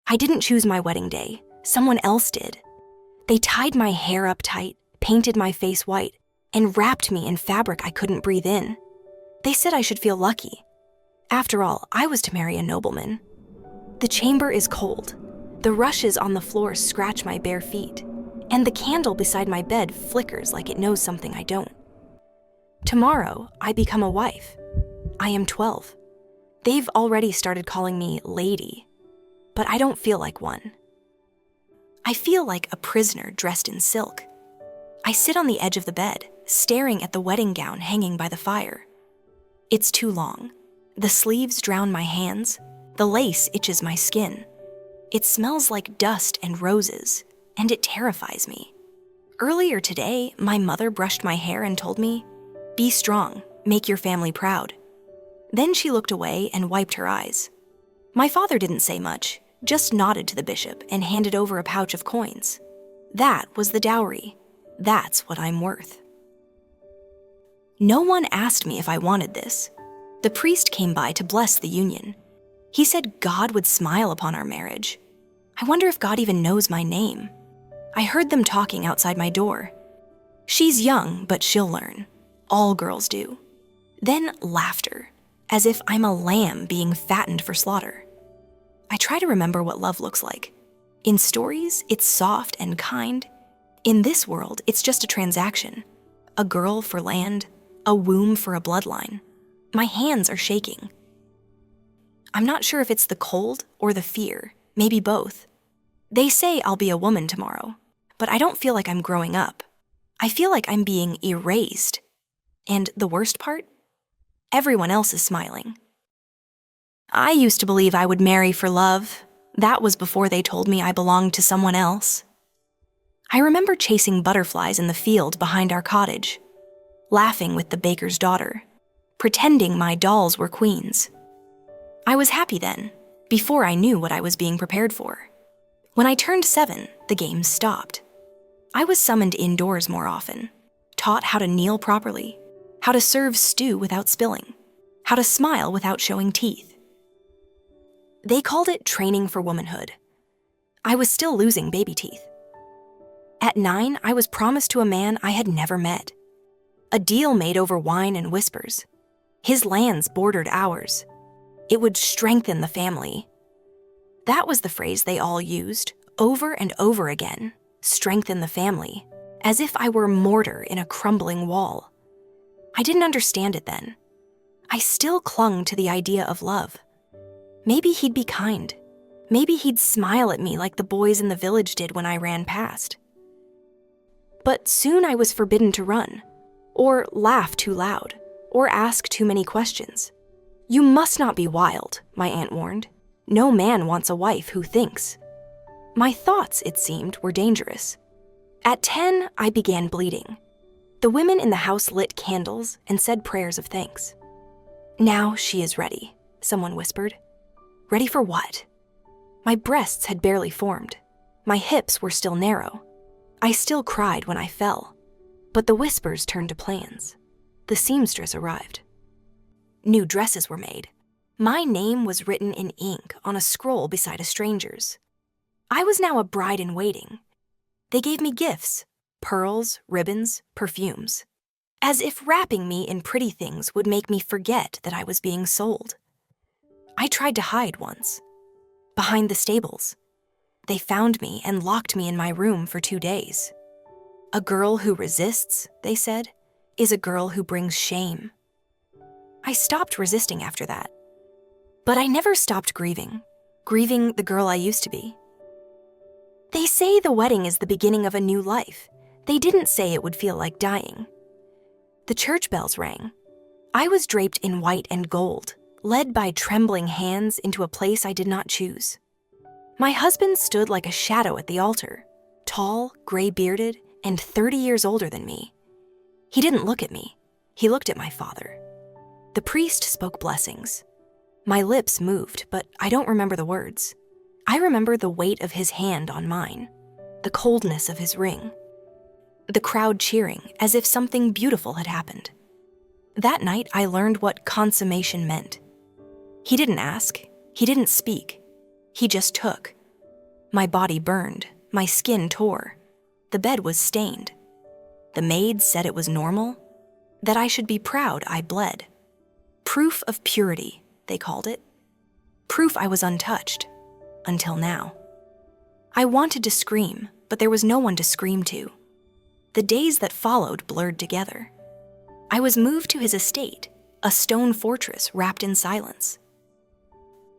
I didn't choose my wedding day. Someone else did. They tied my hair up tight, painted my face white, and wrapped me in fabric I couldn't breathe in. They said I should feel lucky. After all, I was to marry a nobleman. The chamber is cold. The rushes on the floor scratch my bare feet, and the candle beside my bed flickers like it knows something I don't. Tomorrow, I become a wife. I am 12. They've already started calling me lady, but I don't feel like one. I feel like a prisoner dressed in silk. I sit on the edge of the bed, staring at the wedding gown hanging by the fire. It's too long. The sleeves drown my hands. The lace itches my skin. It smells like dust and roses, and it terrifies me. Earlier today, my mother brushed my hair and told me, "Be strong, make your family proud." Then she looked away and wiped her eyes. My father didn't say much, just nodded to the bishop and handed over a pouch of coins. That was the dowry. That's what I'm worth. No one asked me if I wanted this. The priest came by to bless the union. He said God would smile upon our marriage. I wonder if God even knows my name. I heard them talking outside my door. She's young, but she'll learn. All girls do. Then laughter, as if I'm a lamb being fattened for slaughter. I try to remember what love looks like. In stories, it's soft and kind. In this world, it's just a transaction. A girl for land, a womb for a bloodline. My hands are shaking. I'm not sure if it's the cold or the fear, maybe both. They say I'll be a woman tomorrow, but I don't feel like I'm growing up. I feel like I'm being erased. And the worst part? Everyone else is smiling. I used to believe I would marry for love. That was before they told me I belonged to someone else. I remember chasing butterflies in the field behind our cottage, laughing with the baker's daughter, pretending my dolls were queens. I was happy then, before I knew what I was being prepared for. When I turned 7, the games stopped. I was summoned indoors more often, taught how to kneel properly, how to serve stew without spilling, how to smile without showing teeth. They called it training for womanhood. I was still losing baby teeth. At 9, I was promised to a man I had never met. A deal made over wine and whispers. His lands bordered ours. It would strengthen the family. That was the phrase they all used, over and over again, strengthen the family, as if I were mortar in a crumbling wall. I didn't understand it then. I still clung to the idea of love. Maybe he'd be kind. Maybe he'd smile at me like the boys in the village did when I ran past. But soon I was forbidden to run, or laugh too loud, or ask too many questions. "You must not be wild," my aunt warned. "No man wants a wife who thinks." My thoughts, it seemed, were dangerous. At 10, I began bleeding. The women in the house lit candles and said prayers of thanks. "Now she is ready," someone whispered. Ready for what? My breasts had barely formed. My hips were still narrow. I still cried when I fell. But the whispers turned to plans. The seamstress arrived. New dresses were made. My name was written in ink on a scroll beside a stranger's. I was now a bride in waiting. They gave me gifts, pearls, ribbons, perfumes, as if wrapping me in pretty things would make me forget that I was being sold. I tried to hide once, behind the stables. They found me and locked me in my room for 2 days. A girl who resists, they said, is a girl who brings shame. I stopped resisting after that. But I never stopped grieving the girl I used to be. They say the wedding is the beginning of a new life. They didn't say it would feel like dying. The church bells rang. I was draped in white and gold, led by trembling hands into a place I did not choose. My husband stood like a shadow at the altar, tall, gray-bearded, and 30 years older than me. He didn't look at me. He looked at my father. The priest spoke blessings. My lips moved, but I don't remember the words. I remember the weight of his hand on mine, the coldness of his ring, the crowd cheering as if something beautiful had happened. That night, I learned what consummation meant. He didn't ask. He didn't speak. He just took. My body burned, my skin tore. The bed was stained. The maids said it was normal, that I should be proud I bled. Proof of purity, they called it. Proof I was untouched, until now. I wanted to scream, but there was no one to scream to. The days that followed blurred together. I was moved to his estate, a stone fortress wrapped in silence.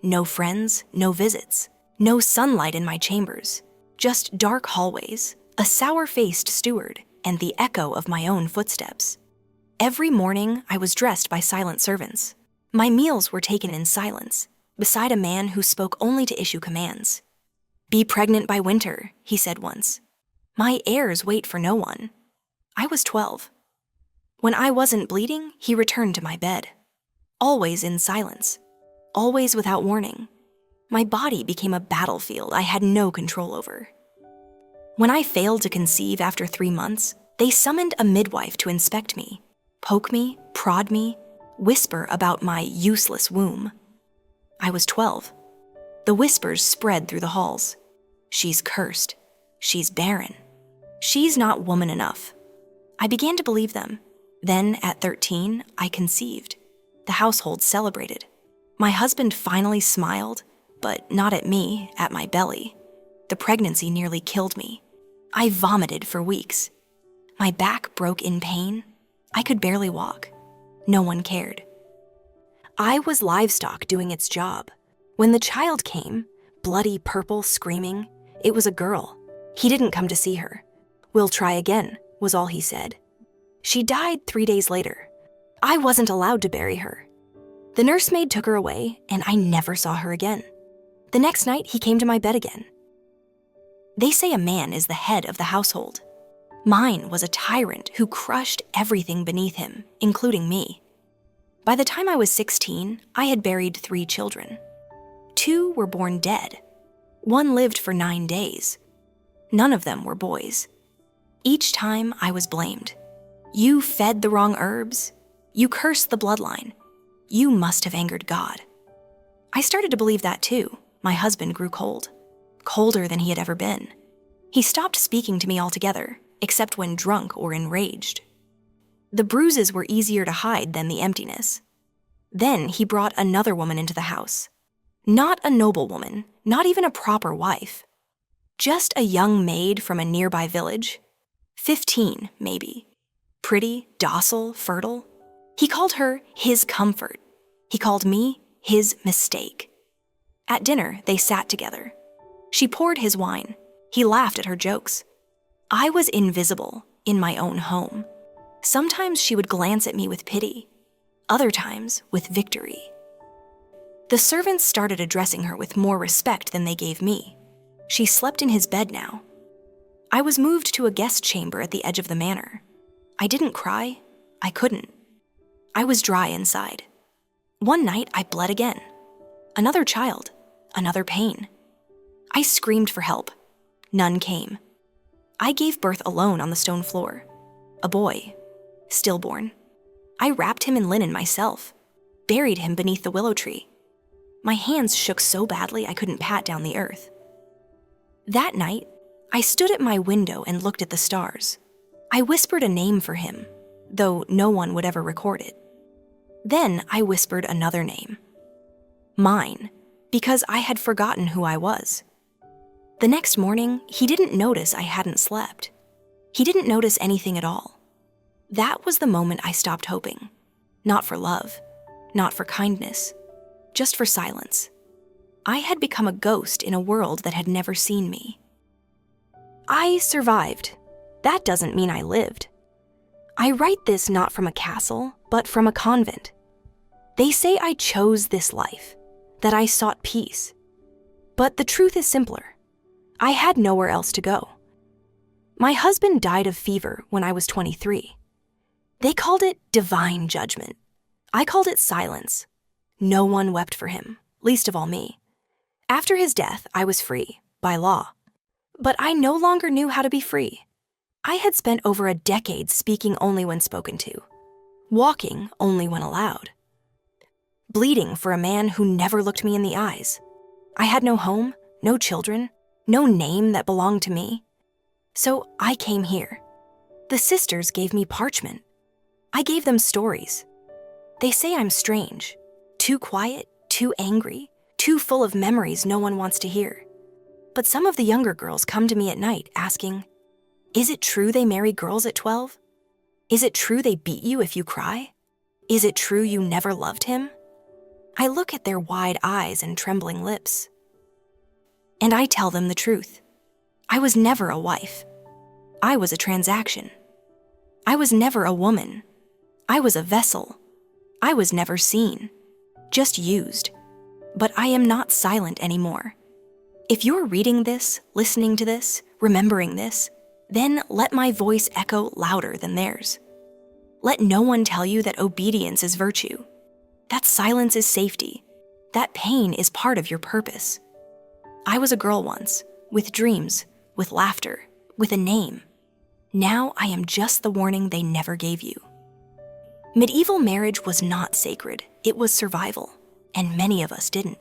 No friends, no visits, no sunlight in my chambers, just dark hallways, a sour-faced steward, and the echo of my own footsteps. Every morning, I was dressed by silent servants. My meals were taken in silence, beside a man who spoke only to issue commands. "Be pregnant by winter," he said once. My heirs wait for no one. I was 12. When I wasn't bleeding, he returned to my bed. Always in silence, always without warning. My body became a battlefield I had no control over. When I failed to conceive after 3 months, they summoned a midwife to inspect me, poke me, prod me, whisper about my useless womb. I was 12. The whispers spread through the halls. She's cursed. She's barren. She's not woman enough. I began to believe them. Then, at 13, I conceived. The household celebrated. My husband finally smiled, but not at me, at my belly. The pregnancy nearly killed me. I vomited for weeks. My back broke in pain. I could barely walk. No one cared. I was livestock doing its job. When the child came, bloody purple, screaming, it was a girl. He didn't come to see her. "We'll try again," was all he said. She died 3 days later. I wasn't allowed to bury her. The nursemaid took her away, and I never saw her again. The next night, he came to my bed again. They say a man is the head of the household. Mine was a tyrant who crushed everything beneath him, including me. By the time I was 16, I had buried 3 children. 2 were born dead. 1 lived for 9 days. None of them were boys. Each time I was blamed. "You fed the wrong herbs. You cursed the bloodline. You must have angered God." I started to believe that too. My husband grew cold. Colder than he had ever been. He stopped speaking to me altogether, except when drunk or enraged. The bruises were easier to hide than the emptiness. Then he brought another woman into the house. Not a noble woman, not even a proper wife. Just a young maid from a nearby village. 15, maybe. Pretty, docile, fertile. He called her his comfort. He called me his mistake. At dinner, they sat together. She poured his wine. He laughed at her jokes. I was invisible in my own home. Sometimes she would glance at me with pity. Other times, with victory. The servants started addressing her with more respect than they gave me. She slept in his bed now. I was moved to a guest chamber at the edge of the manor. I didn't cry. I couldn't. I was dry inside. One night, I bled again. Another child. Another pain. I screamed for help. None came. I gave birth alone on the stone floor. A boy. Stillborn. I wrapped him in linen myself. Buried him beneath the willow tree. My hands shook so badly I couldn't pat down the earth. That night, I stood at my window and looked at the stars. I whispered a name for him, though no one would ever record it. Then I whispered another name. Mine, because I had forgotten who I was. The next morning, he didn't notice I hadn't slept. He didn't notice anything at all. That was the moment I stopped hoping. Not for love, not for kindness, just for silence. I had become a ghost in a world that had never seen me. I survived. That doesn't mean I lived. I write this not from a castle, but from a convent. They say I chose this life, that I sought peace. But the truth is simpler. I had nowhere else to go. My husband died of fever when I was 23. They called it divine judgment. I called it silence. No one wept for him, least of all me. After his death, I was free, by law. But I no longer knew how to be free. I had spent over a decade speaking only when spoken to, walking only when allowed, bleeding for a man who never looked me in the eyes. I had no home, no children, no name that belonged to me. So I came here. The sisters gave me parchment. I gave them stories. They say I'm strange, too quiet, too angry, too full of memories no one wants to hear. But some of the younger girls come to me at night asking, is it true they marry girls at 12? Is it true they beat you if you cry? Is it true you never loved him? I look at their wide eyes and trembling lips. And I tell them the truth. I was never a wife. I was a transaction. I was never a woman. I was a vessel. I was never seen, just used. But I am not silent anymore. If you're reading this, listening to this, remembering this, then let my voice echo louder than theirs. Let no one tell you that obedience is virtue, that silence is safety, that pain is part of your purpose. I was a girl once, with dreams, with laughter, with a name. Now I am just the warning they never gave you. Medieval marriage was not sacred, it was survival, and many of us didn't.